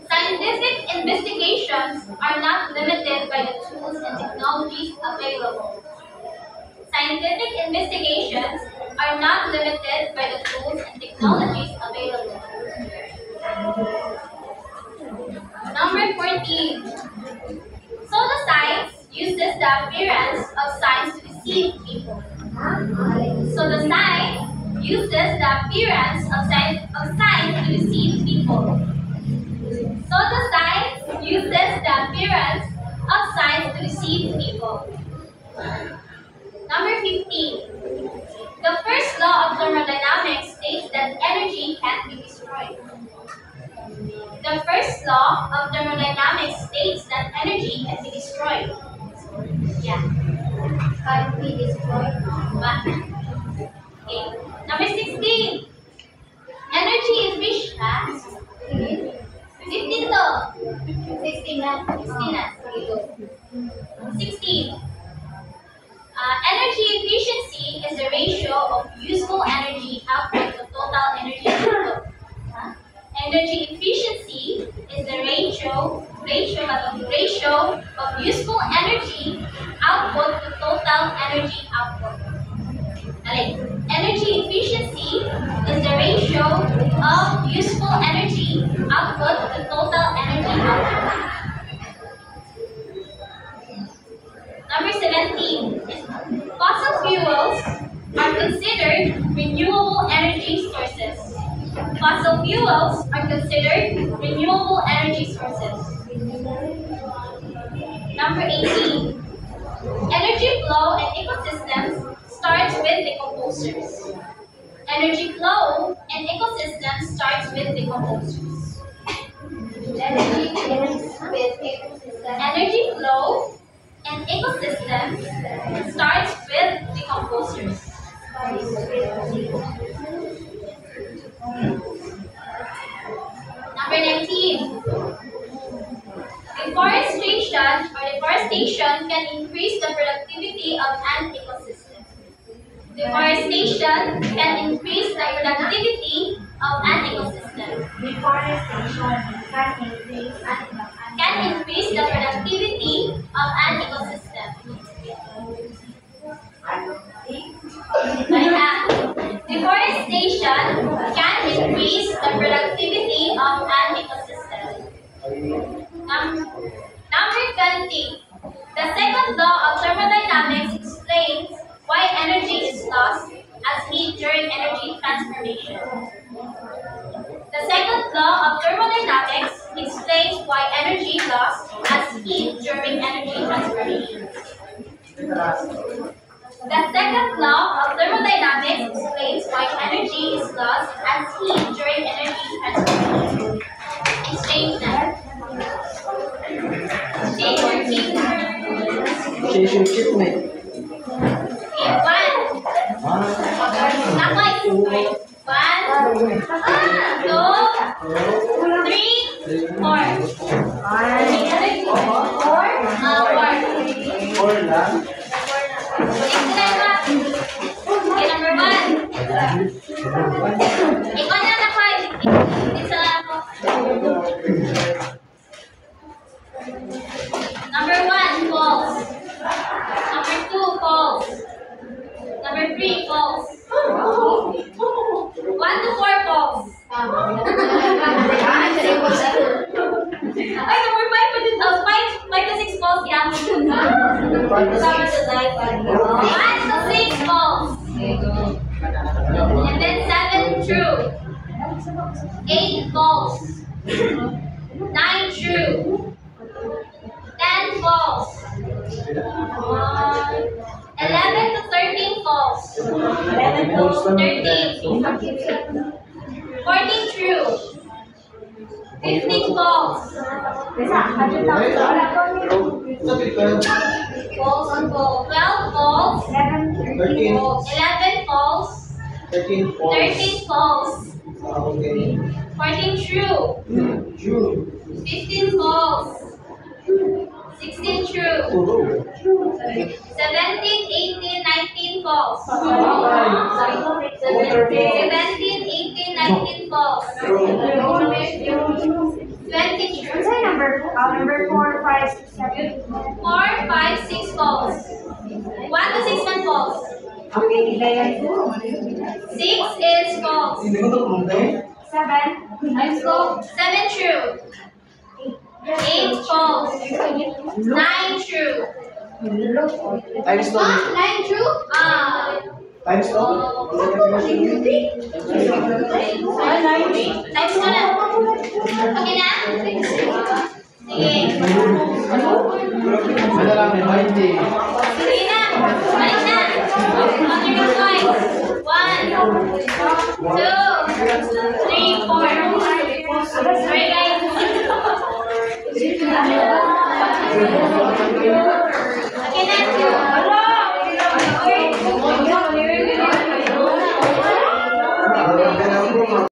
Scientific investigations are not limited by the tools and technologies available. Scientific investigations are not limited by the tools and technologies available. Number 14. So the science uses the appearance of science to deceive people. So the science uses the appearance of science to deceive people. So the science uses the appearance of science to deceive people. Number 15. The first law of thermodynamics states that energy can't be destroyed. The first law of thermodynamics states that energy can be destroyed. Yeah. Can't be destroyed. But, okay. Number 16. Energy efficiency. 15 to. 16 na. 16 na. 16. Energy efficiency is the ratio of useful energy output to total energy output. Energy efficiency is the ratio of useful energy output to total energy output. Energy efficiency is the ratio of useful energy output to total energy output. Number 17. Fossil fuels are considered renewable energy sources. Fossil fuels are considered renewable energy sources. Number 18. Energy flow in ecosystems starts with decomposers. Energy flow in ecosystems starts with decomposers. Energy flow in ecosystems starts with decomposers. Number 19. Deforestation can increase the productivity of an ecosystem. Deforestation can increase the productivity of an ecosystem. Deforestation can increase the productivity of an ecosystem. Deforestation can increase the productivity of an ecosystem. Number 20. The second law of thermodynamics explains why energy is lost as heat during energy transformation. The second law of thermodynamics explains why energy lost as heat during energy transformation. The second law of thermodynamics explains why energy is lost as heat during energy transformation. Exchange that. Exchange your keep. Change your chip, mate. Okay, 1. Not like 1, 2, 3, 4. 4 lang. Okay, number 1. Ikaw na na 5. Isa ako. Number 1, false. Number 2, false. Number 3, false. 1 to 4, false. Ay, number 5 pa din. 5 to 6, false. Yeah. 1 to 6, false. And then 7, true. 8, false. 9, true. 10, false. 11 to 13, false. 11 to 13. 14, true. 15, false. False on false. 12, false. 11, false. 13, false. 14, true. 15, false. 16, true. 17, 18, 19, false. 17, 18, 19, false. 20, true. Number 4, 5, 6, 7. 4, 5, 6, false. 1 to 6, 1, false. Okay, Hidayat. 6 is false. 7. Let's go. 7 true. 8 false. 9 true. Times 2. 9 true? Times 2. Times ko na. Okay na? Sige. Madalami, 20. Sige na. Balik na. Counter your points. 1, 2, 3, 4. Sorry guys.